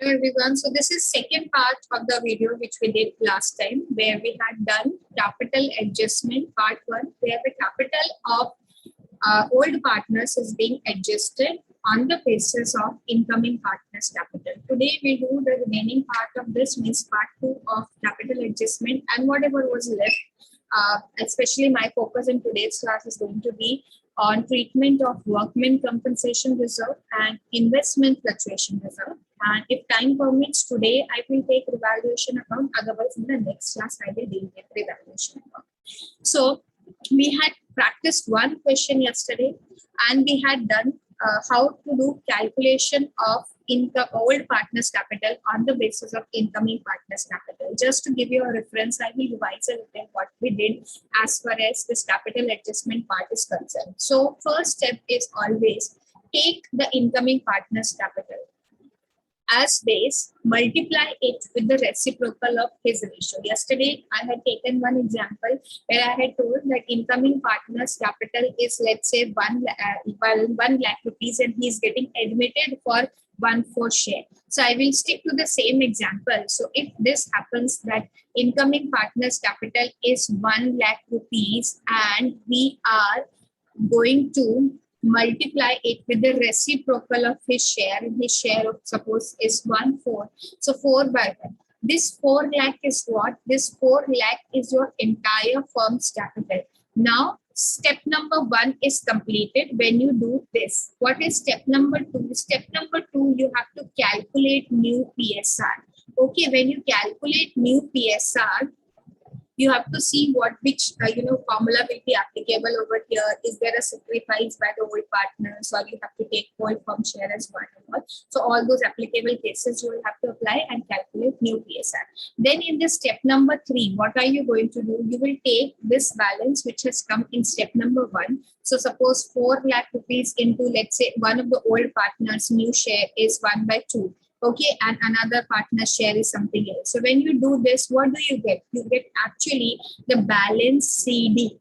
Hello everyone. So this is second part of the video which we did last time, where we had done capital adjustment part 1, where the capital of old partners is being adjusted on the basis of incoming partners capital. Today we do the remaining part of this, means part 2 of capital adjustment, and whatever was left, especially my focus in today's class is going to be on treatment of workmen compensation reserve and investment fluctuation reserve. And if time permits, today I will take revaluation account. Otherwise, in the next class, I will deal with revaluation account. So we had practiced one question yesterday, and we had done how to do calculation of old partners capital on the basis of incoming partners capital. Just to give you a reference, I will revise a little what we did as far as this capital adjustment part is concerned. So first step is always take the incoming partners capital as base, multiply it with the reciprocal of his ratio. Yesterday, I had taken one example where I had told that incoming partner's capital is, let's say, 1 lakh rupees, and he is getting admitted for 1/4 share. So I will stick to the same example. So if this happens that incoming partner's capital is 1 lakh rupees and we are going to multiply it with the reciprocal of his share, and his share of suppose is 1/4. So 4/1. This 4 lakh is what? This 4 lakh is your entire firm's capital. Now, step number 1 is completed when you do this. What is step number 2? Step number 2, you have to calculate new PSR. Okay, when you calculate new PSR, you have to see which formula will be applicable over here. Is there a sacrifice by the old partners, or you have to take whole firm share as one? So all those applicable cases you will have to apply and calculate new PSR. Then in this step number 3, what are you going to do? You will take this balance which has come in step number 1. So suppose 4 lakh rupees into, let's say, one of the old partners' new share is 1/2. Okay, and another partner share is something else. So when you do this, what do you get? You get actually the balance CD,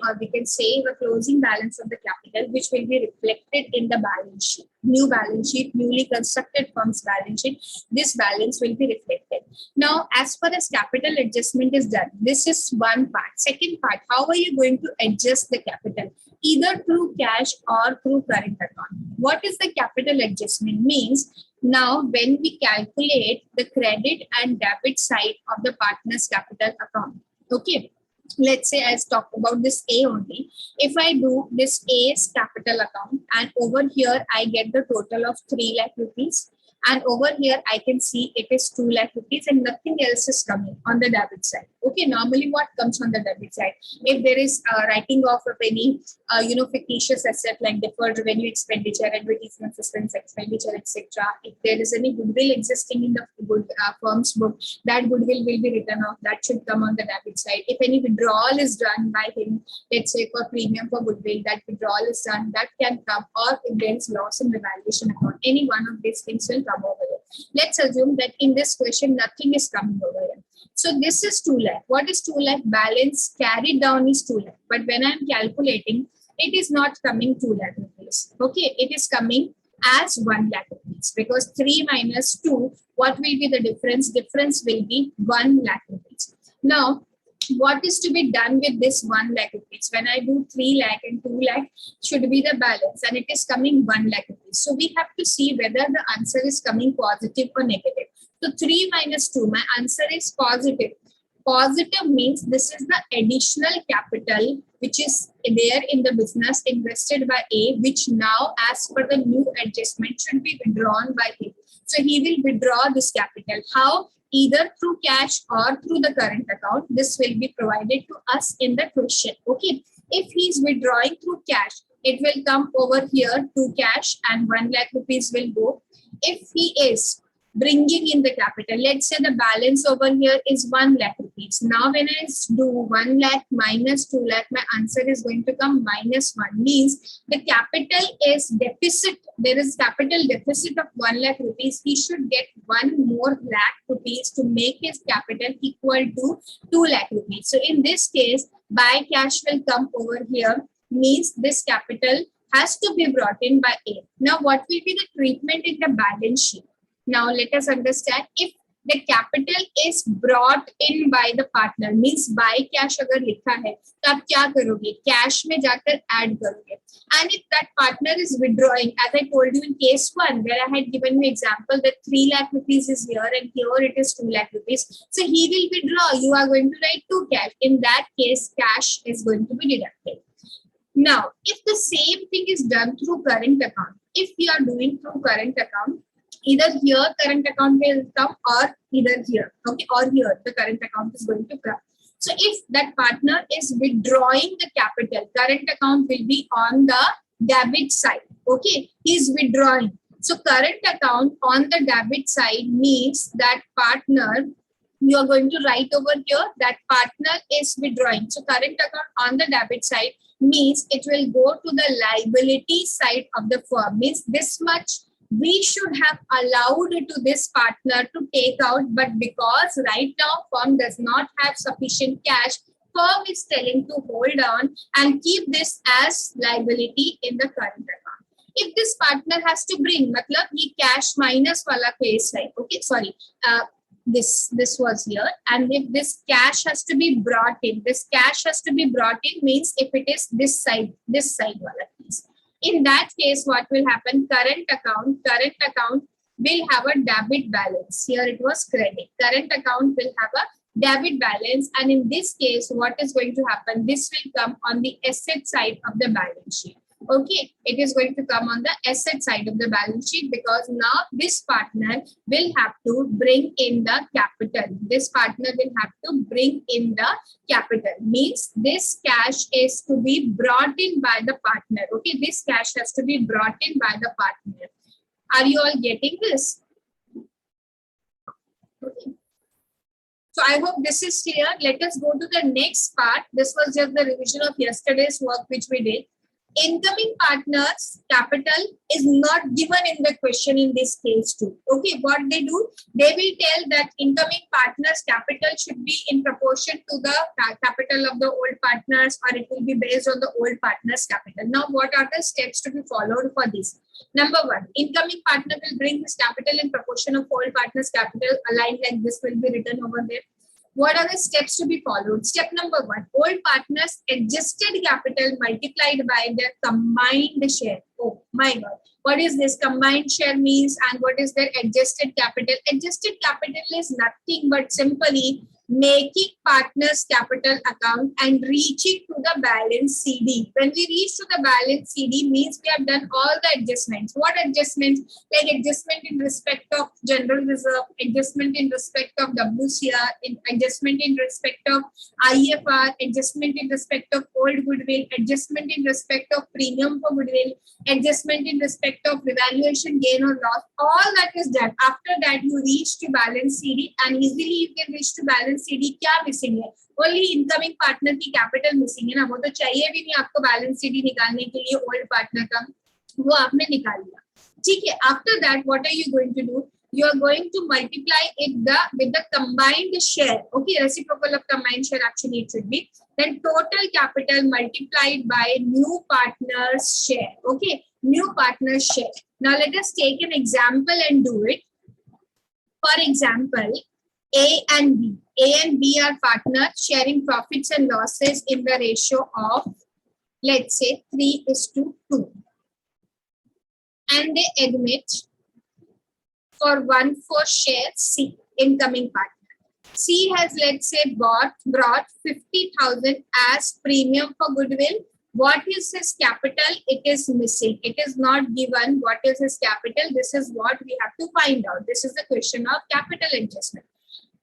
or we can say the closing balance of the capital, which will be reflected in the balance sheet. New balance sheet, newly constructed firm's balance sheet, this balance will be reflected. Now, as far as capital adjustment is done, this is one part. Second part, how are you going to adjust the capital? Either through cash or through current account. What is the capital adjustment? Means now when we calculate the credit and debit side of the partner's capital account, okay, let's say I talk about this A only. If I do this A's capital account, and over here I get the total of 3 lakh rupees, and over here I can see it is 2 lakh rupees, and nothing else is coming on the debit side. Okay, normally what comes on the debit side? If there is writing off of any fictitious asset like deferred revenue expenditure, advertisement suspense expenditure, etc. If there is any goodwill existing in the firm's book, that goodwill will be written off. That should come on the debit side. If any withdrawal is done by him, let's say for premium for goodwill, that withdrawal is done, that can come. Or if there is loss in the valuation account, any one of these things will come over here. Let's assume that in this question, nothing is coming over here. So this is 2 lakh. What is 2 lakh? Balance carried down is 2 lakh. But when I'm calculating, it is not coming 2 lakh rupees. Okay, it is coming as 1 lakh rupees, because 3 minus 2, what will be the difference? Difference will be 1 lakh rupees. Now, what is to be done with this 1 lakh rupees? When I do 3 lakh and 2 lakh should be the balance, and it is coming 1 lakh rupees. So we have to see whether the answer is coming positive or negative. So 3 minus 2, my answer is positive. Positive means this is the additional capital which is there in the business invested by A, which now as per the new adjustment should be withdrawn by him. So he will withdraw this capital. How? Either through cash or through the current account. This will be provided to us in the question. Okay, if he is withdrawing through cash, it will come over here to cash and 1 lakh rupees will go. If he is bringing in the capital, let's say the balance over here is 1 lakh rupees. Now when I do 1 lakh minus 2 lakh, my answer is going to come -1. Means the capital is deficit. There is capital deficit of 1 lakh rupees. He should get 1 more lakh rupees to make his capital equal to 2 lakh rupees. So in this case, buy cash will come over here. Means this capital has to be brought in by A. Now what will be the treatment in the balance sheet? Now let us understand, if the capital is brought in by the partner, means by cash अगर लिखा है तो आप क्या करोगे, cash में जाकर add करोगे. And if that partner is withdrawing, as I told you in case 1 where I had given you example that 3 lakh rupees is here and here it is 2 lakh rupees, so he will withdraw, you are going to write to cash. In that case, cash is going to be deducted. Now if the same thing is done through current account, if we are doing through current account, either here current account will come or either here, okay, or here the current account is going to come. So if that partner is withdrawing the capital, current account will be on the debit side, okay, he is withdrawing. So current account on the debit side means that partner, you are going to write over here that partner is withdrawing. So current account on the debit side means it will go to the liability side of the firm, means this much we should have allowed to this partner to take out, but because right now firm does not have sufficient cash, firm is telling to hold on and keep this as liability in the current account. If this partner has to bring, matlab ye cash minus wala case hai, okay, sorry, this was here, and if this cash has to be brought in, this cash has to be brought in means if it is this side wala case. In that case, what will happen? Current account will have a debit balance. Here it was credit. Current account will have a debit balance, and in this case, what is going to happen? This will come on the asset side of the balance sheet. Okay, it is going to come on the asset side of the balance sheet because now this partner will have to bring in the capital. This partner will have to bring in the capital. Means this cash is to be brought in by the partner. Okay, this cash has to be brought in by the partner. Are you all getting this? Okay. So I hope this is clear. Let us go to the next part. This was just the revision of yesterday's work which we did. Incoming partners capital is not given in the question in this case too. Okay, what they do, they will tell that incoming partners capital should be in proportion to the capital of the old partners, or it will be based on the old partners capital. Now what are the steps to be followed for this? Number 1, incoming partner will bring his capital in proportion of old partners capital, aligned like this will be written over there. What are the steps to be followed? Step number 1, old partners adjusted capital multiplied by their combined share. Oh my God. What is this? Combined share means, and what is their adjusted capital? Adjusted capital is nothing but simply making partners capital account and reaching to the balance CD. When we reach to the balance CD means we have done all the adjustments. What adjustments? Like adjustment in respect of general reserve, adjustment in respect of W.C.R, adjustment in respect of I.F.R, adjustment in respect of old goodwill, adjustment in respect of premium for goodwill, adjustment in respect of revaluation gain or loss. All that is done. After that you reach to balance CD, and easily you can reach to balance CD. क्या missing है? Only incoming partner की capital missing है ना, वो तो चाहिए भी नहीं आपको बैलेंस सीडी निकालने के लिए ओल्ड पार्टनर का, वो आपने निकाल लिया. ठीक है. After that what are you going to do? You are going to multiply it with the combined share. Okay, reciprocal of combined share actually it should be. Then total capital multiplied by new partner's share. Okay, new partner's share. Now let us take an example and do it. For example, A and B. A and B are partners sharing profits and losses in the ratio of, let's say, 3:2. And they admit for 1/4 share C, incoming partner. C has, let's say, brought 50,000 as premium for goodwill. What is his capital? It is missing. It is not given. What is his capital? This is what we have to find out. This is the question of capital adjustment.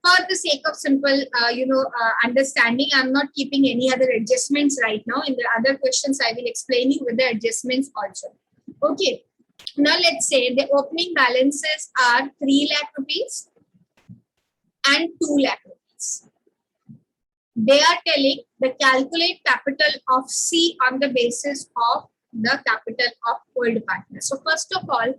For the sake of simple, understanding, I'm not keeping any other adjustments right now. In the other questions, I will explain you with the adjustments also. Okay. Now let's say the opening balances are 3 lakh rupees and 2 lakh rupees. They are telling the calculate capital of C on the basis of the capital of old partner. So first of all,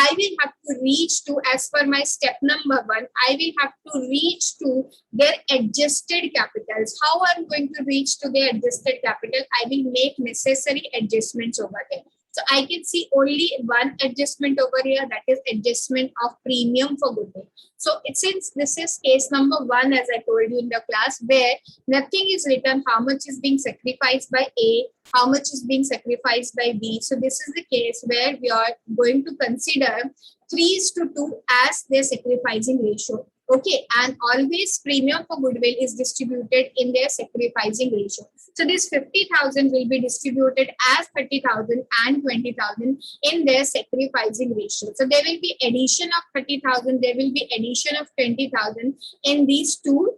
I will have to reach to, as per my step number 1, I will have to reach to their adjusted capitals. How I'm going to reach to their adjusted capital? I will make necessary adjustments over there. So I can see only one adjustment over here, that is adjustment of premium for goodwill. So since this is case number 1, as I told you in the class, where nothing is written, how much is being sacrificed by A, how much is being sacrificed by B. So this is the case where we are going to consider 3:2 as their sacrificing ratio. Okay, and always premium for goodwill is distributed in their sacrificing ratio. So this 50,000 will be distributed as 30,000 and 20,000 in their sacrificing ratio. So there will be addition of 30,000, there will be addition of 20,000 in these two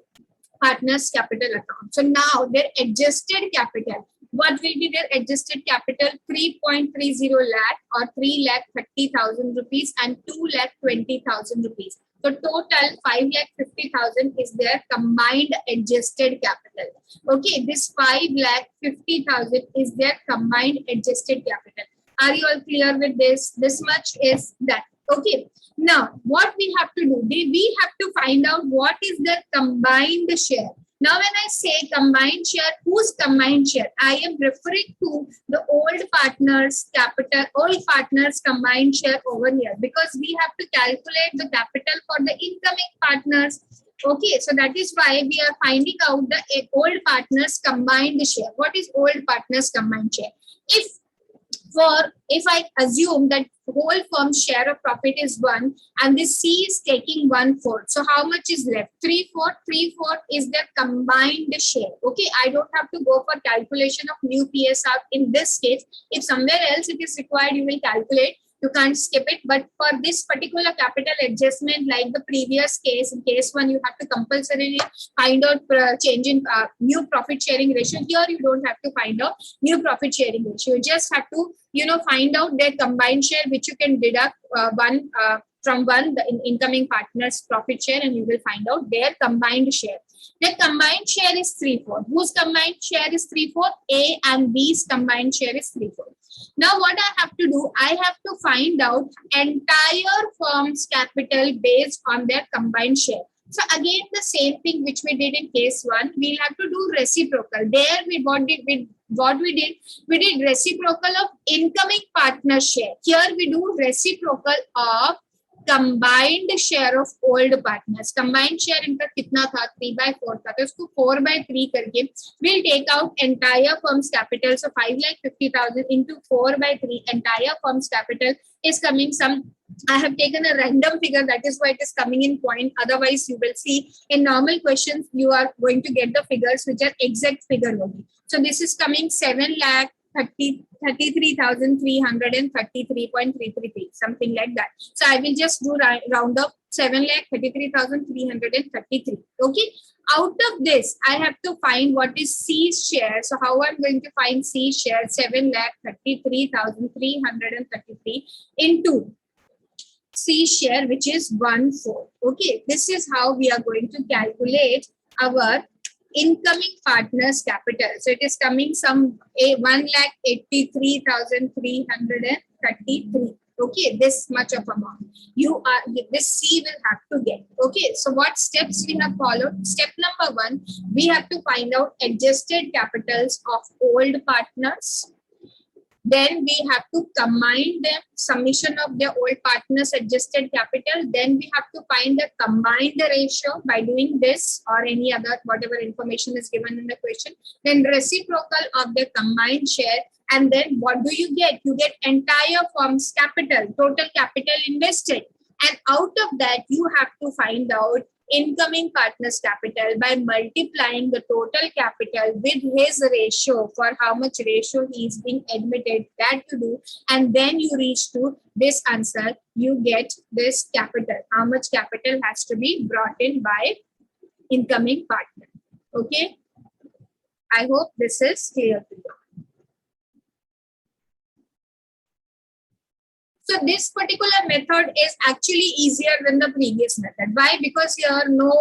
partners' capital account. So now their adjusted capital, what will be their adjusted capital? 3.30 lakh or 3,30,000 rupees and 2,20,000 rupees. So total 5,50,000 is their combined adjusted capital. Okay, this 5,50,000 is their combined adjusted capital. Are you all clear with this? This much is that. Okay. Now, what we have to do? We have to find out what is their combined share. Now, when I say combined share, whose combined share? I am referring to the old partners' capital, old partners' combined share over here, because we have to calculate the capital for the incoming partners. Okay, so that is why we are finding out the old partners' combined share. What is old partners' combined share? If I assume that whole firm's share of profit is 1 and this C is taking 1/4, so how much is left? 3/4. 3/4 is their combined share. Okay, I don't have to go for calculation of new PSR in this case. If somewhere else it is required, you will calculate. You can't skip it. But for this particular capital adjustment, like the previous case, in case 1, you have to compulsorily find out change in new profit sharing ratio. Here, you don't have to find out new profit sharing ratio. You just have to, find out their combined share, which you can deduct from the incoming partner's profit share, and you will find out their combined share. Their combined share is 3/4. Whose combined share is 3/4? A and B's combined share is 3/4. Now, what I have to do, I have to find out entire firm's capital based on their combined share. So again, the same thing which we did in case 1, we'll have to do reciprocal. There we did reciprocal of incoming partner share. Here we do reciprocal of combined share of old partners. Combined share इनका कितना था? 3/4 था. तो इसको 4/3 करके we'll take out entire firm's capital. So 5,50,000 into 4/3 entire firm's capital is coming some. I have taken a random figure, that is why it is coming in point. Otherwise, you will see in normal questions you are going to get the figures which are exact figure only. So this is coming 7,33,333.333, something like that. So I will just do round up 7,33,333. Okay. Out of this, I have to find what is C's share. So how I'm going to find C's share? 7,33,333 into C share, which is 1/4. Okay. This is how we are going to calculate our incoming partners capital. So it is coming some 1,83,333. Okay, this much of amount this C will have to get. Okay, so what steps we have followed? Step number 1, we have to find out adjusted capitals of old partners. Then we have to combine them, summation of their old partners adjusted capital. Then we have to find the combined ratio by doing this or any other, whatever information is given in the question. Then reciprocal of the combined share. And then what do you get? You get entire firm's capital, total capital invested. And out of that, you have to find out incoming partner's capital by multiplying the total capital with his ratio, for how much ratio he is being admitted, that you do, and then you reach to this answer. You get this capital, how much capital has to be brought in by incoming partner. Okay, I hope this is clear to you. So this particular method is actually easier than the previous method. Why? Because here no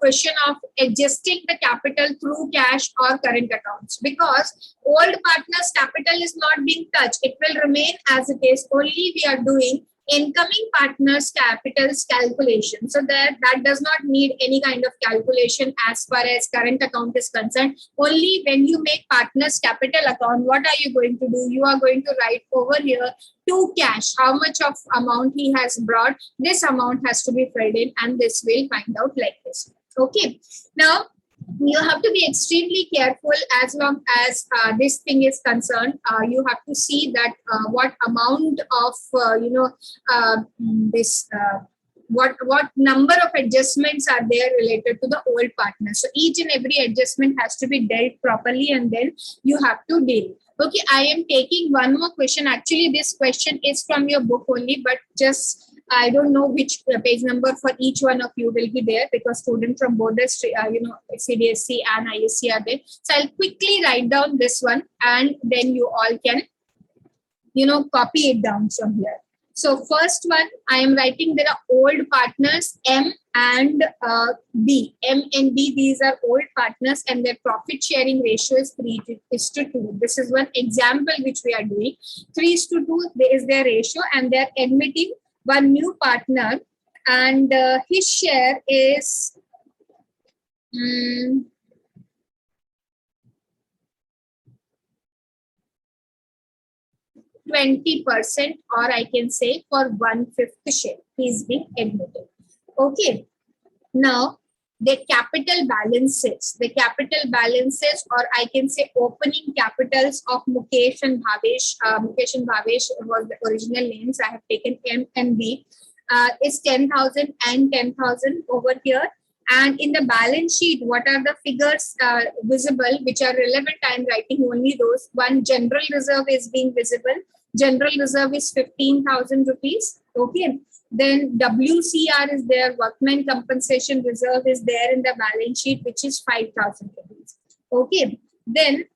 question of adjusting the capital through cash or current accounts, because old partners capital is not being touched. It will remain as it is. Only we are doing incoming partners capitals calculation. So that does not need any kind of calculation as far as current account is concerned. Only when you make partners capital account, what are you going to do? You are going to write over here to cash how much of amount he has brought. This amount has to be filled in, and this will find out like this. Okay. Now you have to be extremely careful as long as this thing is concerned. You have to see that what amount of what number of adjustments are there related to the old partner. So each and every adjustment has to be dealt properly, and then you have to deal. Okay, I am taking one more question. Actually, this question is from your book only, but just I don't know which page number for each one of you will be there, because students from both the CBSE and ISC are there. So I'll quickly write down this one, and then you all can copy it down from here. So first one, I am writing there are old partners M and B. M and B, these are old partners, and their profit sharing ratio is 3:2. This is one example which we are doing. 3:2 is their ratio, and they are admitting one new partner, and his share is 20%, or I can say for 1/5 share he is being admitted. Okay. Now the capital balances, or I can say opening capitals of Mukesh and Bhavesh. Mukesh and Bhavesh was the original names. I have taken M and B. Is 10,000 and 10,000 over here. And in the balance sheet, what are the figures visible which are relevant? I am writing only those. One, general reserve is being visible. General reserve is 15,000 rupees. Okay. Then W.C.R is there. Workmen compensation reserve is there in the balance sheet, which is 5,000 rupees. Okay. Then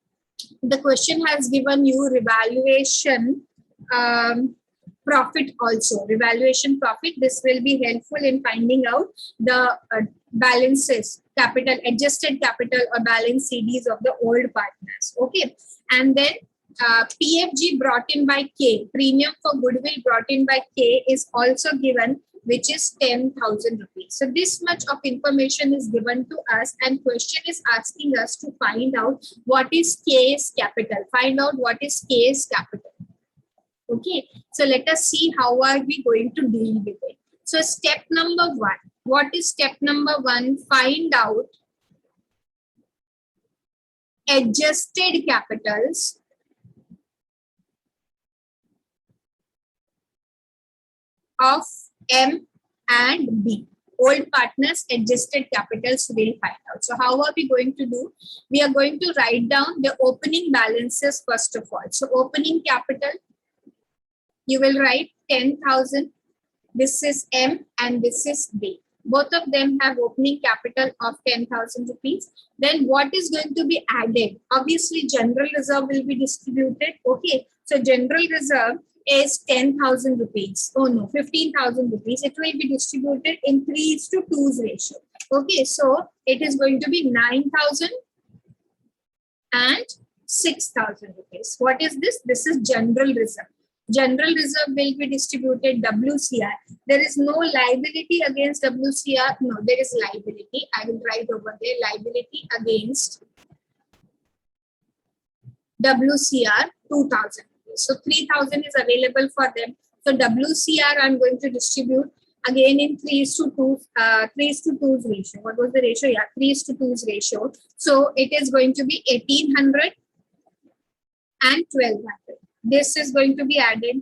the question has given you revaluation profit also. Revaluation profit. This will be helpful in finding out the balances, capital, adjusted capital or balance CDs of the old partners. Okay. And then PFG brought in by K, premium for goodwill brought in by K, is also given, which is 10,000 rupees. So this much of information is given to us, and question is asking us to find out what is K's capital. Find out what is K's capital. Okay. So let us see how are we going to deal with it. So step number 1. What is step number 1? Find out adjusted capitals of M and B. Old partners adjusted capitals will find out. So how are we going to do? We are going to write down the opening balances first of all. So opening capital, you will write 10,000. This is M and this is B. Both of them have opening capital of 10,000 rupees. Then what is going to be added? Obviously, general reserve will be distributed. Okay. So general reserve is 10,000 rupees. Oh no, 15,000 rupees. It will be distributed in 3:2 ratio. Okay. So it is going to be 9,000 and 6,000 rupees. What is this? This is general reserve. General reserve will be distributed W.C.R. There is no liability against W.C.R. No, there is liability. I will write over there, liability against W.C.R. 2,000. So 3,000 is available for them. So W.C.R. I'm going to distribute again in 3:2 ratio. What was the ratio? Yeah, 3:2 ratio. So it is going to be 1,800 and 1,200. This is going to be added.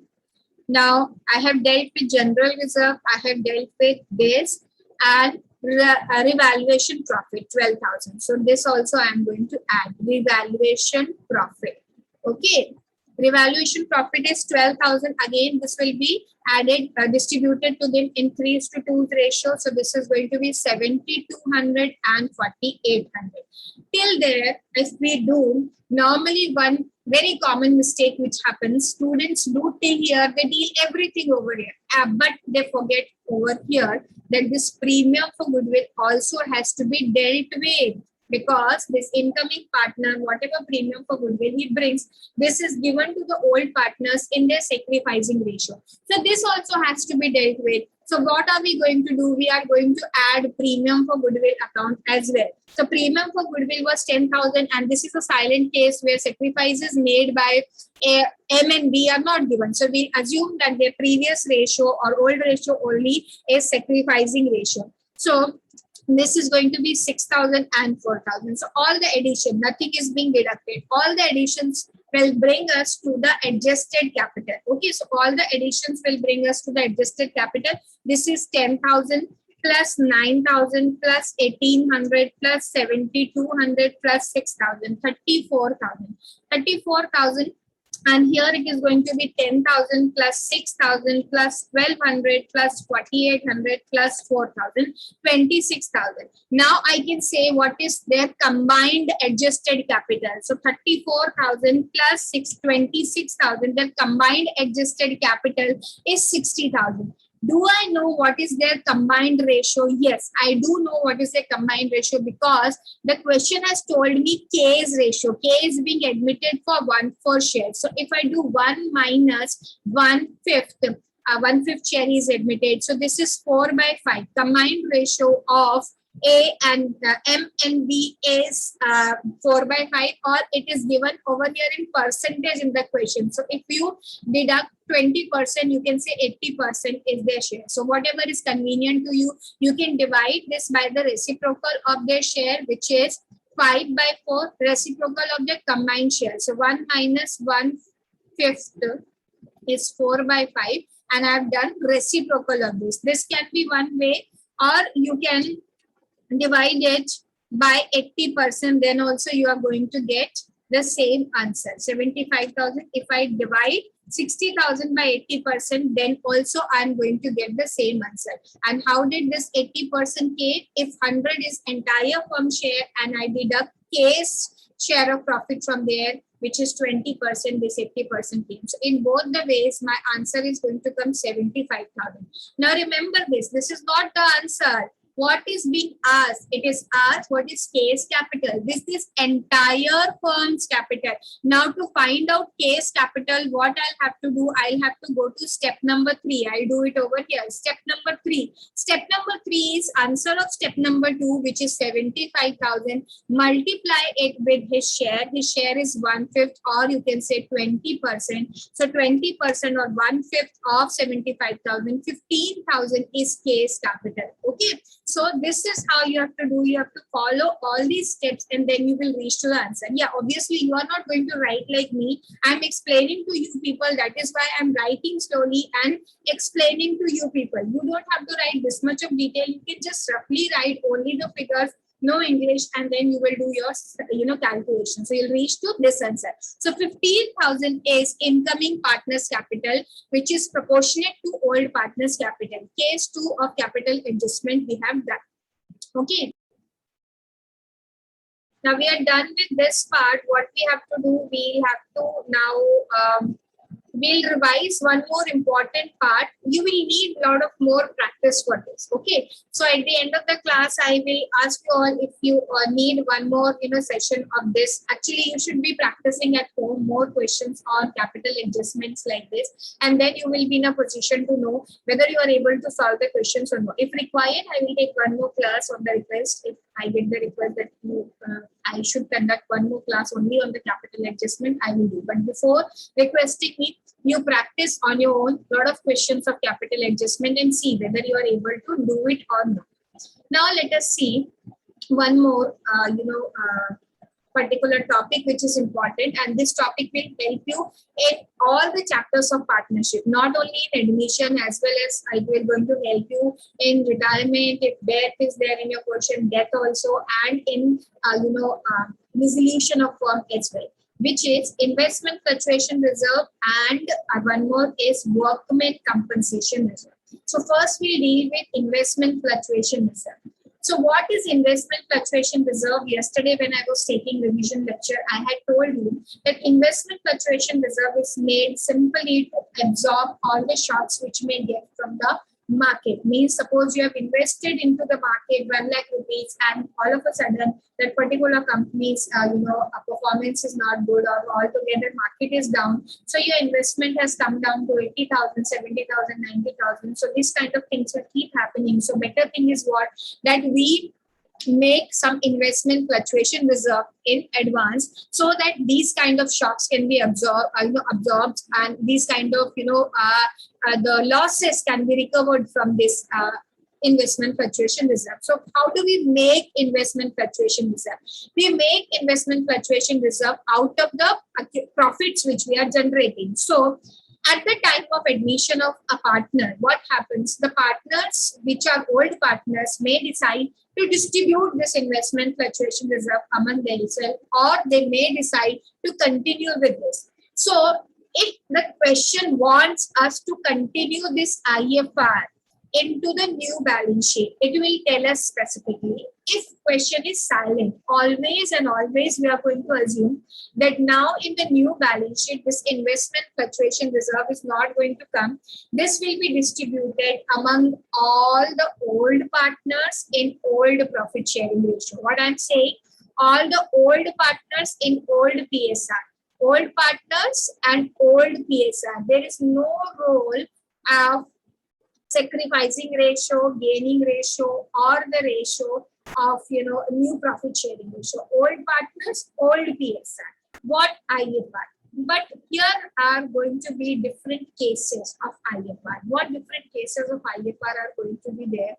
Now I have dealt with general reserve. I have dealt with this and revaluation profit 12,000. So this also I am going to add revaluation profit. Okay. Revaluation profit is 12,000. Again, this will be added, distributed to them in 3:2 ratio. So this is going to be 7,200 and 4,800. Till there, if we do, normally one very common mistake which happens, students do till here, they deal everything over here, but they forget over here that this premium for goodwill also has to be dealt with. because this incoming partner, whatever premium for goodwill he brings, this is given to the old partners in their sacrificing ratio. So this also has to be dealt with. So what are we going to do? We are going to add premium for goodwill account as well. So premium for goodwill was 10,000, and this is a silent case where sacrifices made by M and B are not given. So we assume that their previous ratio or old ratio only is sacrificing ratio. So this is going to be 6,000 and 4,000. So all the addition, nothing is being deducted. All the additions will bring us to the adjusted capital. Okay, so all the additions will bring us to the adjusted capital. This is 10,000 plus 9,000 plus 1,800 plus 7,200 plus 6,000, 34,000. 34,000. And here it is going to be 10,000 plus 6,000 plus 1,200 plus 4,800 plus 4,000, 26,000. Now I can say what is their combined adjusted capital. So 34,000 plus 26,000, their combined adjusted capital is 60,000. Do I know what is their combined ratio? Yes, I do know what is their combined ratio because the question has told me K's ratio. K is being admitted for 1/4 share. So if I do 1 minus 1/5, 1/5 share is admitted. So this is 4/5. Combined ratio of A and M and B is 4/5, or it is given over here in percentage in the question. So if you deduct 20%, you can say 80% is their share. So whatever is convenient to you, you can divide this by the reciprocal of their share, which is 5/4, reciprocal of the combined share. So 1 minus 1/5 is 4/5, and I have done reciprocal of this. This can be one way, or you can divide it by 80%, then also you are going to get the same answer, 75,000. If I divide 60,000 by 80%, then also I'm going to get the same answer. And how did this 80% came? If 100 is entire firm share and I deduct K's share of profit from there, which is 20%, this 80% came. So in both the ways, my answer is going to come 75,000. Now remember this is not the answer. What is being asked? It is asked what is K's capital. This is entire firm's capital. Now to find out K's capital, what I'll have to do, I'll have to go to step number 3. I'll do it over here. Step number 3. Step number 3 is answer of step number 2, which is 75,000. Multiply it with his share. His share is 1/5, or you can say 20%. So 20% or 1/5 of 75,000, 15,000 is K's capital. Okay. So this is how you have to do. You have to follow all these steps and then you will reach to the answer. Yeah, obviously you are not going to write like me. I'm explaining to you people. That is why I'm writing slowly and explaining to you people. You don't have to write this much of detail. You can just roughly write only the figures, no English, and then you will do your calculation. So you'll reach to this answer. So 15,000 is incoming partners capital, which is proportionate to old partners capital. Case 2 of capital adjustment we have done. Okay. Now we are done with this part. What we have to do, we have to now we'll revise one more important part. You will need a lot of more practice for this. Okay. So at the end of the class, I will ask you all if you need one more session of this. Actually, you should be practicing at home more questions on capital adjustments like this, and then you will be in a position to know whether you are able to solve the questions or not. If required, I will take one more class on the request. If I get the request that I should conduct one more class only on the capital adjustment, I will do. But before requesting me, you practice on your own lot of questions of capital adjustment and see whether you are able to do it or not. Now let us see one more particular topic which is important, and this topic will help you in all the chapters of partnership, not only in admission, as well as I will going to help you in retirement, if death is there in your question, death also, and in resolution of firm as well, which is investment fluctuation reserve, and one more is workmen compensation reserve. So first we'll deal with investment fluctuation reserve. So what is investment fluctuation reserve? Yesterday when I was taking revision lecture, I had told you that investment fluctuation reserve is made simply to absorb all the shocks which may get from the market. Means suppose you have invested into the market 1 lakh rupees and all of a sudden that particular company's performance is not good or altogether market is down. So your investment has come down to 80,000, 70,000, 90,000. So this kind of things will keep happening. So better thing is what? That we make some investment fluctuation reserve in advance so that these kind of shocks can be absorbed and these kind of the losses can be recovered from this investment fluctuation reserve. So how do we make investment fluctuation reserve? We make investment fluctuation reserve out of the profits which we are generating. So at the time of admission of a partner, what happens? The partners, which are old partners, may decide to distribute this investment fluctuation reserve among themselves, or they may decide to continue with this. So if the question wants us to continue this I.F.R. into the new balance sheet, it will tell us specifically. If question is silent, always and always we are going to assume that now in the new balance sheet, this investment fluctuation reserve is not going to come. This will be distributed among all the old partners in old profit sharing ratio. What I'm saying, all the old partners in old PSR, old partners and old PSR. There is no role of sacrificing ratio, gaining ratio, or the ratio of new profit sharing ratio. Old partners, old PSR. What I.F.R.? But here are going to be different cases of I.F.R. What different cases of I.F.R. are going to be there?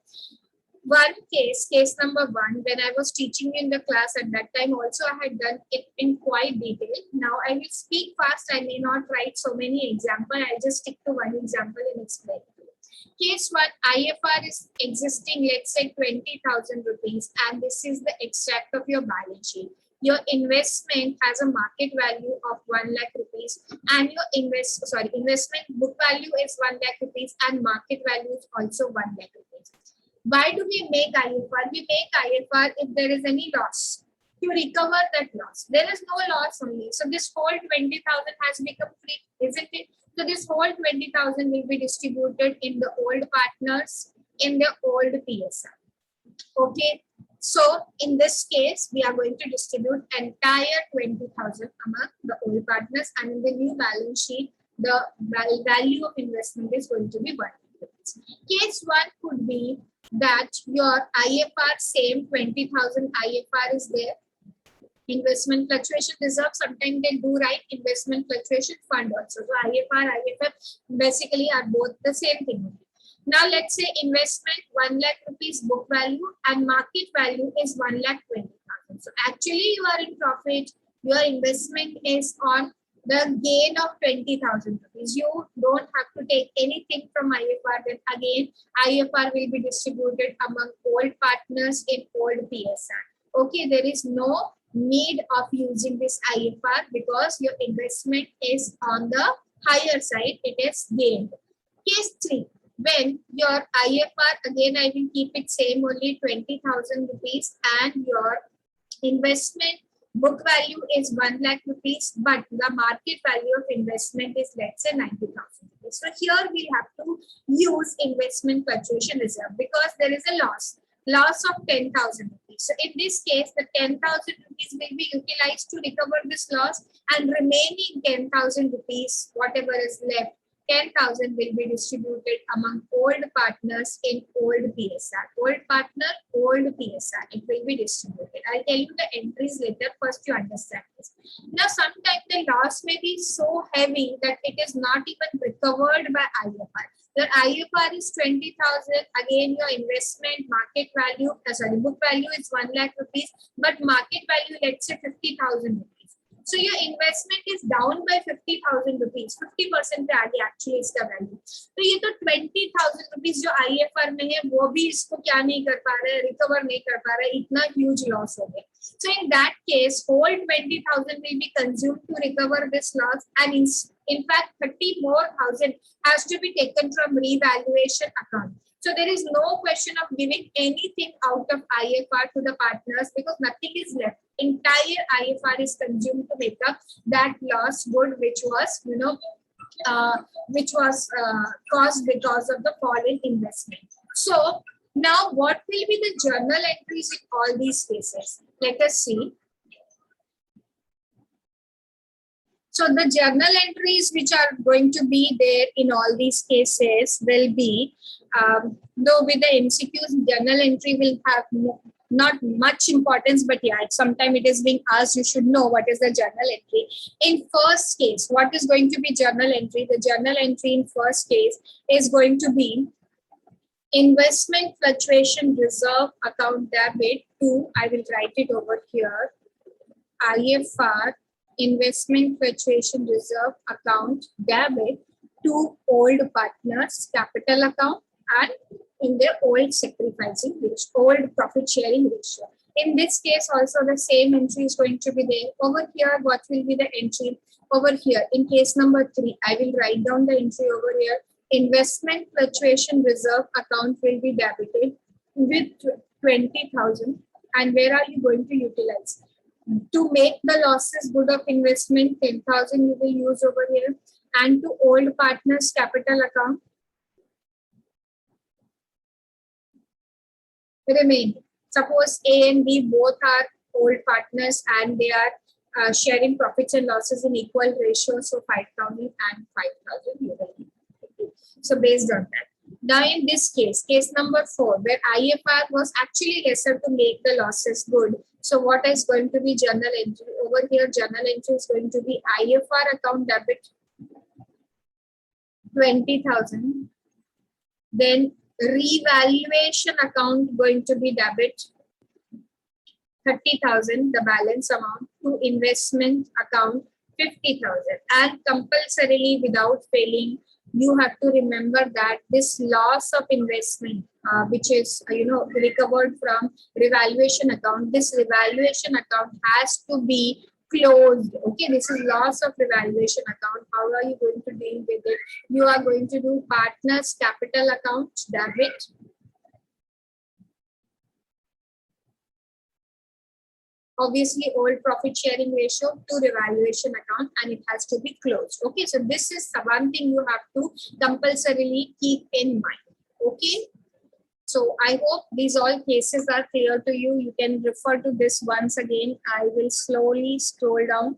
One case number 1, when I was teaching in the class at that time, also I had done it in quite detail. Now I will speak fast. I may not write so many examples. I'll just stick to one example and explain. Case 1, I.F.R. is existing, let's say 20,000 rupees, and this is the extract of your balance sheet. Your investment has a market value of 1 lakh rupees, and your investment book value is 1 lakh rupees, and market value is also 1 lakh rupees. Why do we make I.F.R.? We make I.F.R. if there is any loss, to recover that loss. There is no loss only. So this whole 20,000 has become free, isn't it? So this whole 20,000 will be distributed in the old partners, in the old PSR. Okay. So in this case, we are going to distribute entire 20,000 among the old partners, and in the new balance sheet, the value of investment is going to be 1 lakh. Case 1 could be that your I.F.R. same 20,000 I.F.R. is there. Investment fluctuation reserve, sometimes they do write investment fluctuation fund also. So I.F.R., I.F.R. basically are both the same thing. Now let's say investment 1 lakh rupees book value and market value is 1 lakh 20,000. So actually you are in profit. Your investment is on the gain of 20,000 rupees. You don't have to take anything from I.F.R. Then again, I.F.R. will be distributed among old partners in old PSR. Okay, there is no need of using this I.F.R. because your investment is on the higher side, it is gained. Case 3, when your I.F.R. again I will keep it same, only 20,000 rupees, and your investment book value is 1 lakh rupees, but the market value of investment is, let's say, 90,000 rupees. So here we have to use investment fluctuation reserve because there is a loss of 10,000 rupees. So in this case, the 10,000 rupees will be utilized to recover this loss, and remaining 10,000 rupees, whatever is left, 10,000 will be distributed among old partners in old PSR. Old partner, old PSR. It will be distributed. I'll tell you the entries later. First, you understand this. Now, sometimes the loss may be so heavy that it is not even recovered by I.F.R. Your I.F.R. is 20,000. Again, your investment market value, book value is 1 lakh rupees, but market value, let's say 50,000 rupees. So your investment is down by 50,000 rupees. 50% actually is the value. So ये तो 20,000 rupees जो I.F.R. में है, वो भी इसको क्या नहीं कर पा रहा है, recover नहीं कर पा रहा है, इतना huge loss हो गया. So in that case, whole 20,000 will be consumed to recover this loss, and in fact 30 more thousand has to be taken from revaluation account. So there is no question of giving anything out of I.F.R. to the partners because nothing is left. Entire I.F.R. is consumed to make up that loss good which was which was caused because of the fall in investment. So now what will be the journal entries in all these cases? Let us see. So the journal entries which are going to be there in all these cases will be, though with the MCQs, journal entry will have not much importance, but yeah, sometimes it is being asked, you should know what is the journal entry. In first case, what is going to be journal entry? The journal entry in first case is going to be investment fluctuation reserve account debit to, I will write it over here, I.F.R. investment fluctuation reserve account debit to old partners capital account and in their old sacrificing ratio, old profit sharing ratio. In this case also the same entry is going to be there. Over here, what will be the entry? Over here in case number 3, I will write down the entry over here. Investment fluctuation reserve account will be debited with 20,000, and where are you going to utilize? To make the losses good of investment, 10,000 you will use over here, and to old partners capital account remain. Suppose A and B both are old partners and they are sharing profits and losses in equal ratio, so 5,000 and 5,000 you will need. So based on that. Now in this case, case number 4, where I.F.R. was actually lesser to make the losses good. So what is going to be journal entry? Over here, journal entry is going to be I.F.R. account debit 20,000. Then revaluation account going to be debit 30,000, the balance amount, to investment account 50,000. And compulsorily, without failing, you have to remember that this loss of investment, which is recovered from revaluation account, this revaluation account has to be closed. Okay, this is loss of revaluation account. How are you going to deal with it? You are going to do partners capital account debit obviously old profit sharing ratio to revaluation account, and it has to be closed. Okay, so this is one thing you have to compulsorily keep in mind. Okay, so I hope these all cases are clear to you. You can refer to this once again. I will slowly scroll down.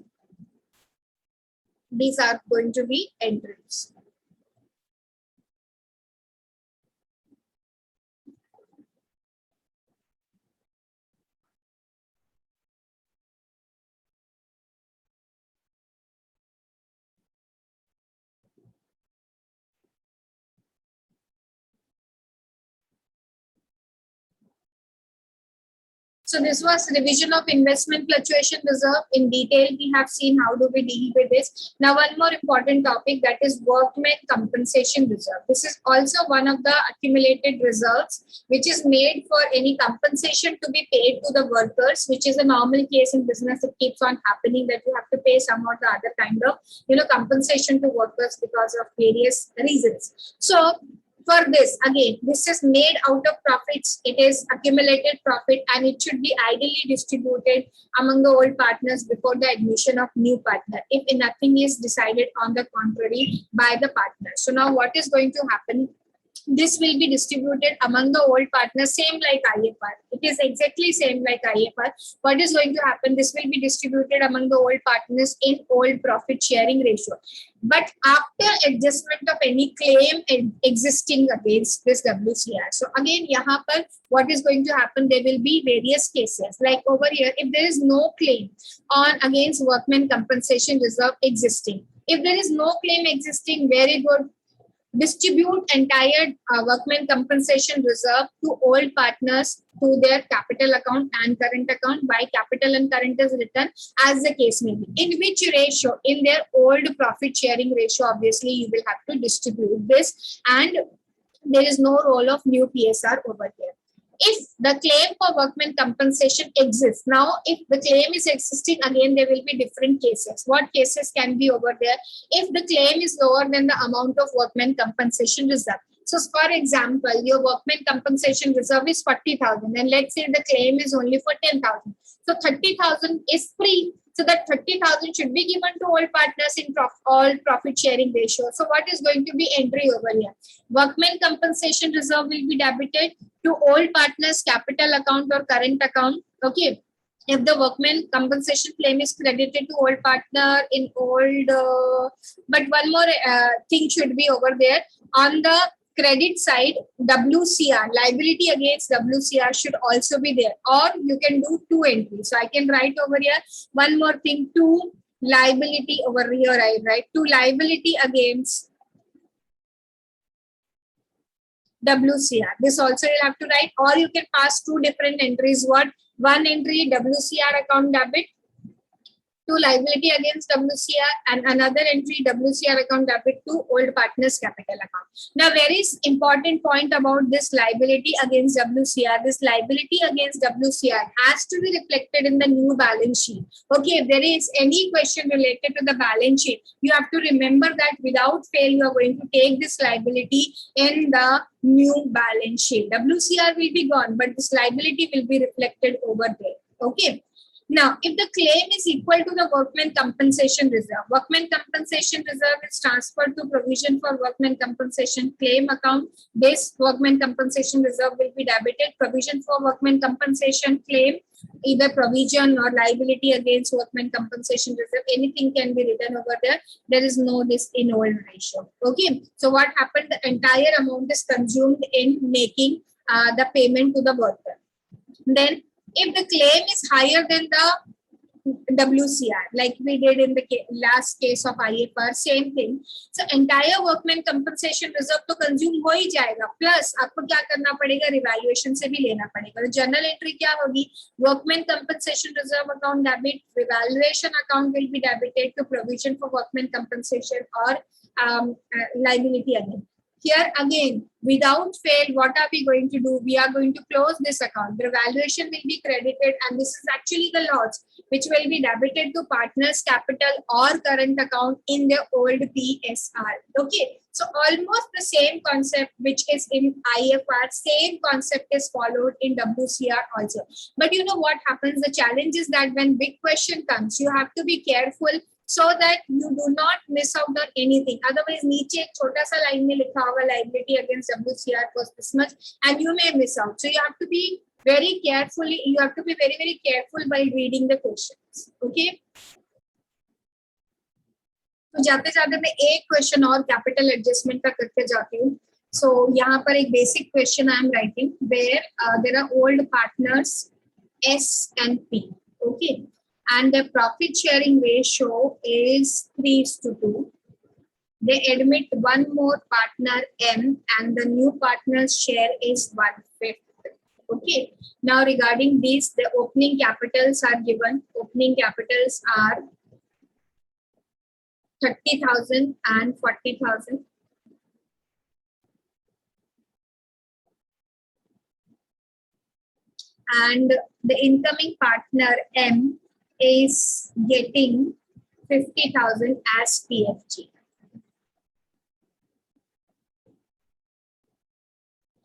These are going to be entries. So this was revision of investment fluctuation reserve. In detail, we have seen how do we deal with this. Now, one more important topic, that is workmen compensation reserve. This is also one of the accumulated reserves which is made for any compensation to be paid to the workers, which is a normal case in business. It keeps on happening that you have to pay some or the other kind of compensation to workers because of various reasons. So for this, again, this is made out of profits. It is accumulated profit, and it should be ideally distributed among the old partners before the admission of new partner, if nothing is decided on the contrary by the partner. So now what is going to happen? This will be distributed among the old partners, same like I.F.R. It is exactly same like I.F.R. What is going to happen? This will be distributed among the old partners in old profit sharing ratio. But after adjustment of any claim existing against this W.C.R. So again, yahan par what is going to happen? There will be various cases. Like over here, if there is no claim on against workmen compensation reserve existing, if there is no claim existing, very good. Distribute entire workmen compensation reserve to old partners to their capital account and current account, by capital and current is written as the case may be. In which ratio? In their old profit sharing ratio, obviously you will have to distribute this, and there is no role of new PSR over here. If the claim for workmen compensation exists, now if the claim is existing, again there will be different cases. What cases can be over there? If the claim is lower than the amount of workmen compensation reserve. So for example, your workmen compensation reserve is 40,000, and let's say the claim is only for 10,000. So 30,000 is free. So that 30,000 should be given to all partners in all profit sharing ratio. So what is going to be entry over here? Workmen compensation reserve will be debited to all partners capital account or current account. Okay. If the workman compensation claim is credited to old partner in old, but one more thing should be over there on the credit side, W.C.R, liability against W.C.R should also be there, or you can do two entries. So I can write over here one more thing, two liability over here. I write two liability against W.C.R. This also you'll have to write, or you can pass two different entries. What? One entry W.C.R account debit to liability against W.C.R, and another entry W.C.R account debit to old partners capital account. Now, very important point about this liability against W.C.R. This liability against W.C.R has to be reflected in the new balance sheet. Okay, if there is any question related to the balance sheet, you have to remember that without fail, you are going to take this liability in the new balance sheet. W.C.R will be gone, but this liability will be reflected over there. Okay. Now, if the claim is equal to the workman compensation reserve, workman compensation reserve is transferred to provision for workman compensation claim account. This workman compensation reserve will be debited. Provision for workman compensation claim, either provision or liability against workman compensation reserve, anything can be written over there. There is no this in old ratio. Okay. So what happened? The entire amount is consumed in making the payment to the worker. Then, if the claim is higher than the W.C.R, like we did in the last case of I.F.R, same thing. So entire workman compensation reserve तो consume हो ही जाएगा. Plus आपको क्या करना पड़ेगा? Revaluation से भी लेना पड़ेगा. तो journal entry क्या होगी? Workman compensation reserve account debit, revaluation account will be debited to provision for workman compensation or liability again. Here again, without fail, what are we going to do? We are going to close this account. The valuation will be credited, and this is actually the loss which will be debited to partners capital or current account in the old PSR. Okay, so almost the same concept which is in I.F.R, same concept is followed in W.C.R also. But you know what happens? The challenge is that when big question comes, you have to be careful so that you do not miss out on anything. Otherwise, नीचे एक छोटा सा line में लिखा होगा liability against W.C.R was this much, and you may miss out. So you have to be very carefully. You have to be very, very careful while reading the questions. Okay. तो जाते जाते मैं एक question और capital adjustment का करके जाती हूँ. So यहाँ पर एक basic question I am writing where there are old partners S and P. Okay. And the profit sharing ratio is 3:2. They admit one more partner M, and the new partner's share is 1/5. Okay. Now regarding this, the opening capitals are given. Opening capitals are 30,000 and 40,000. And the incoming partner M is getting 50,000 as PFG.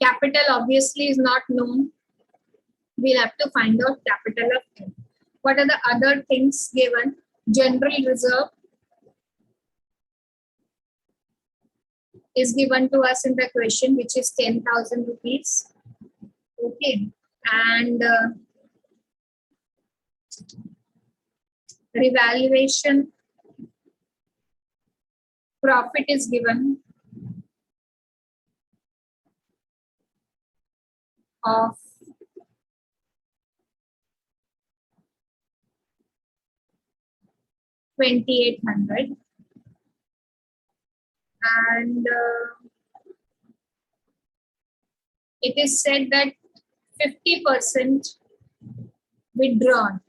Capital obviously is not known. We'll have to find out capital of M. What are the other things given? General reserve is given to us in the question, which is 10,000 rupees. Okay. And revaluation profit is given of 2,800, and it is said that 50% withdrawn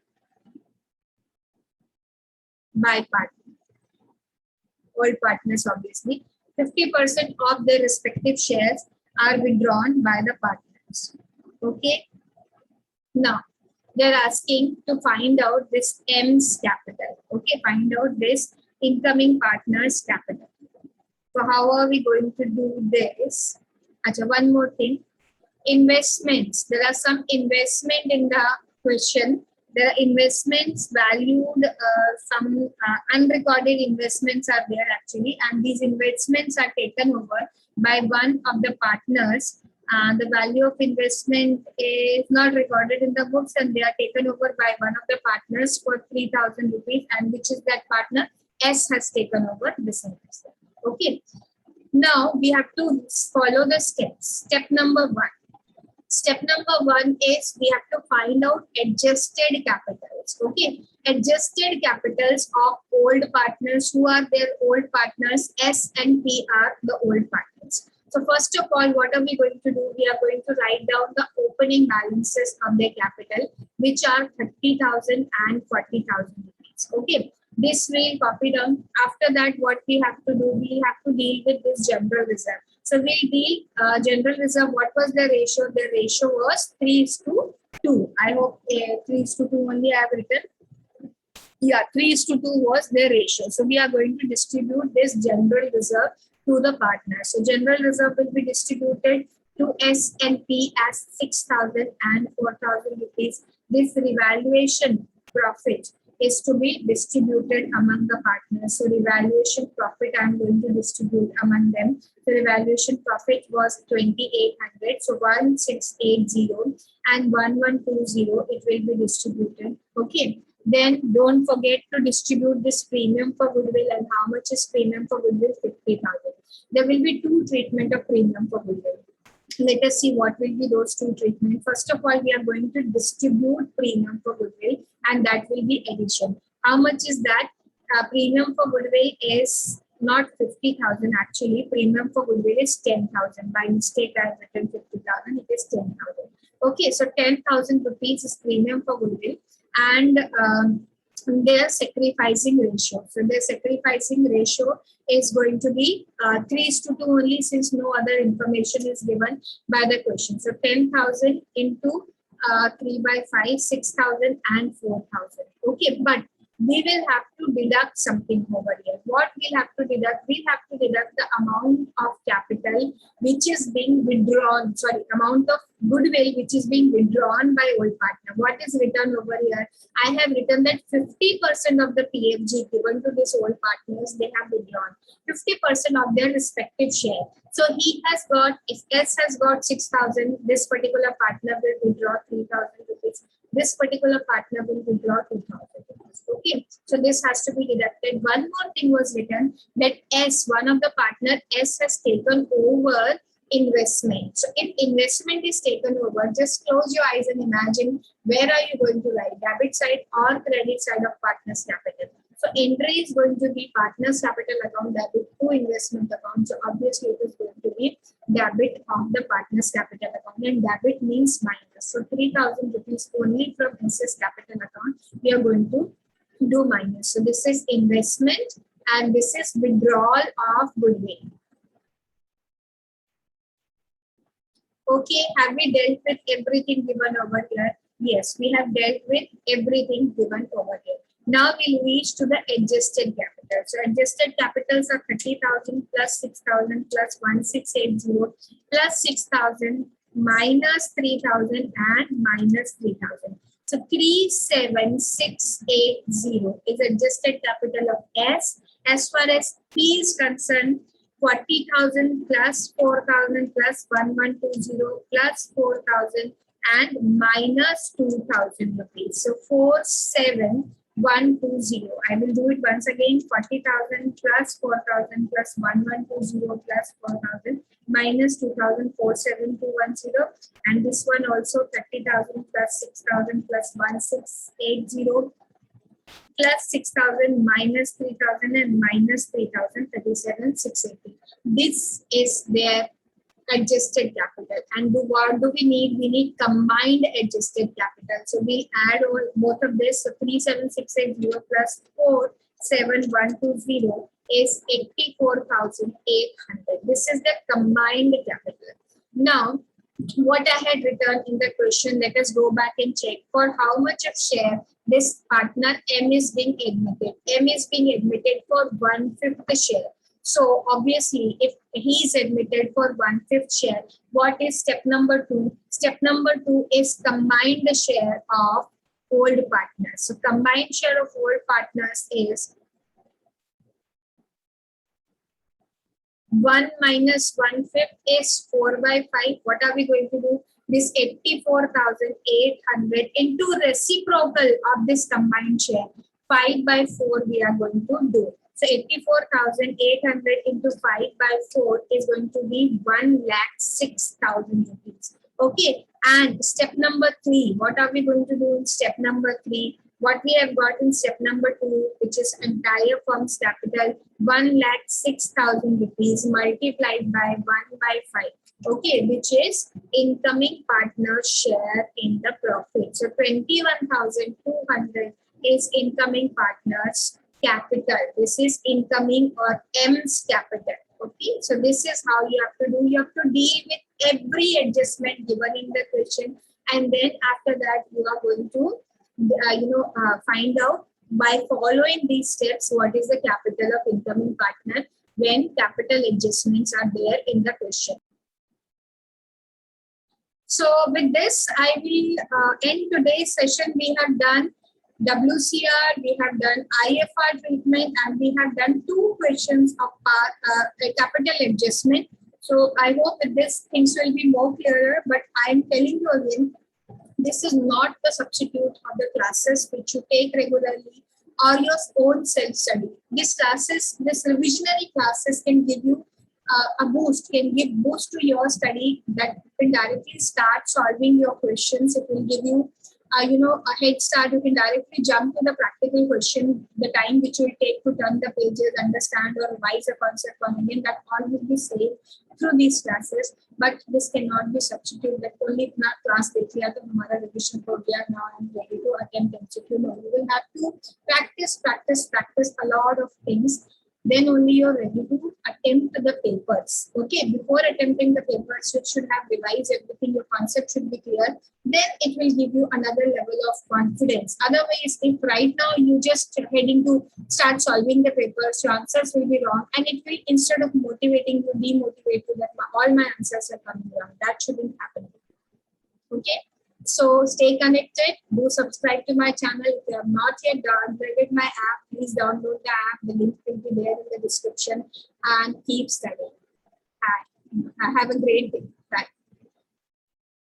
by partner, all partners obviously. 50% of their respective shares are withdrawn by the partners. Okay. Now they're asking to find out this M's capital. Okay, find out this incoming partner's capital. So how are we going to do this? Achha, one more thing. Investments. There are some investment in the question The investments valued, some unrecorded investments are there actually, and these investments are taken over by one of the partners. The value of investment is not recorded in the books, and they are taken over by one of the partners for 3,000 rupees, and which is that partner S has taken over this investment. Okay. Now we have to follow the steps. Step number one. Step number one is we have to find out adjusted capitals. Okay, adjusted capitals of old partners. Who are their old partners? S and P are the old partners. So first of all, what are we going to do? We are going to write down the opening balances of their capital, which are 30,000 and 40,000 rupees. Okay, this we'll copy down. After that, what we have to do? We have to deal with this general reserve. So we'll deal general reserve. What was the ratio? The ratio was 3:2. I hope 3:2 only I have written. Yeah, 3:2 was the ratio. So we are going to distribute this general reserve to the partners. So general reserve will be distributed to S and P as 6,000 and 4,000 rupees. This revaluation profit is to be distributed among the partners. So revaluation profit I am going to distribute among them. The revaluation profit was 2,800. So 1,680 and 1,120 it will be distributed. Okay. Then don't forget to distribute this premium for goodwill. And how much is premium for goodwill? 50,000. There will be two treatment of premium for goodwill. Let us see what will be those two treatments. First of all, we are going to distribute premium for goodwill, and that will be addition. How much is that? Premium for goodwill is not 50,000 actually. Premium for goodwill is 10,000. By mistake, I have written 50,000. It is 10,000. Okay, so 10,000 rupees is premium for goodwill, and their sacrificing ratio. So their sacrificing ratio is going to be 3:2 only, since no other information is given by the question. So 10,000 into 3/5, 6,000 and 4,000. Okay, but we will have to deduct something over here. What we'll have to deduct? We'll have to deduct the amount of capital which is being withdrawn, amount of goodwill which is being withdrawn by old partner. What is written over here? I have written that 50% of the PFG given to this old partners, they have withdrawn 50% of their respective share. So he has got, if S has got 6,000, this particular partner will withdraw 3,000 rupees. This particular partner will withdraw 2,000 rupees. Okay, so this has to be deducted. One more thing was written that S, one of the partner S has taken over investment. So if investment is taken over, just close your eyes and imagine where are you going to write, debit side or credit side of partner's capital. So entry is going to be partner's capital account debit to investment account. So obviously it is going to be debit of the partner's capital account, and debit means minus. So 3,000 rupees only from SS capital account we are going to do minus. So this is investment and this is withdrawal of goodwill. Okay, have we dealt with everything given over here? Yes, we have dealt with everything given over here. Now we'll reach to the adjusted capital. So adjusted capitals are 30,000 plus 6,000 plus 1,680 plus 6,000 minus 3,000 and minus 3,000. So 37,680 is adjusted capital of S. As far as P is concerned, 40,000 plus 4,000 plus 1,120 plus 4,000 and minus 2,000 rupees. So 47,120. I will do it once again. 40,000 plus 4,000 plus 1,120 plus 4,000 minus 2,000, 47,210. And this one also 30,000 plus 6,000 plus 1,680 plus 6,000 minus 3,000 and minus 3,000, 37,680. This is their adjusted capital. And what do we need? We need combined adjusted capital. So we add all both of this. So 37,680 plus 47,120 is 84,800. This is the combined capital. Now, what I had written in the question, let us go back and check for how much of share this partner M is being admitted. M is being admitted for 1/5 share. So obviously, if he is admitted for 1/5 share, what is step number 2? Step number 2 is combine the share of old partners. So combined share of old partners is 1 minus 1/5 is 4/5. What are we going to do? This 84,800 into reciprocal of this combined share. 5/4 we are going to do. So 84,800 into 5/4 is going to be 1,06,000 rupees. Okay. And step number 3, what are we going to do in step number 3? What we have got in step number 2, which is entire firm's capital, 1,06,000 rupees multiplied by 1/5. Okay, which is incoming partner's share in the profit. So 21,200 is incoming partner's capital. This is incoming or M's capital. Okay, so this is how you have to do. You have to deal with every adjustment given in the question, and then after that you are going to find out by following these steps what is the capital of incoming partner when capital adjustments are there in the question. So with this, I will end today's session. We have done W.C.R, we have done I.F.R treatment, and we have done 2 questions of capital adjustment. So I hope that this things will be more clearer, but I am telling you again, this is not the substitute of the classes which you take regularly or your own self-study. These classes, this revisionary classes can give you a boost, can give boost to your study, that you can directly start solving your questions. It will give you a head start. You can directly jump to the practical question, the time which will take to turn the pages, understand or revise a concept on again, that all will be saved through these classes. But this cannot be substituted that only इतना class देख लिया तो हमारा revision हो गया, now I am ready to attempt MCQ. No, you will have to practice a lot of things. Then only you're ready to attempt the papers. Okay, before attempting the papers, you should have revised everything. Your concept should be clear. Then it will give you another level of confidence. Otherwise, if right now you just heading to start solving the papers, your answers will be wrong, and it will, instead of motivating you, demotivate you that all my answers are coming wrong. That shouldn't happen. Okay. So stay connected. Do subscribe to my channel. If you have not yet downloaded my app, please download the app. The link will be there in the description, and keep studying. Have a great day.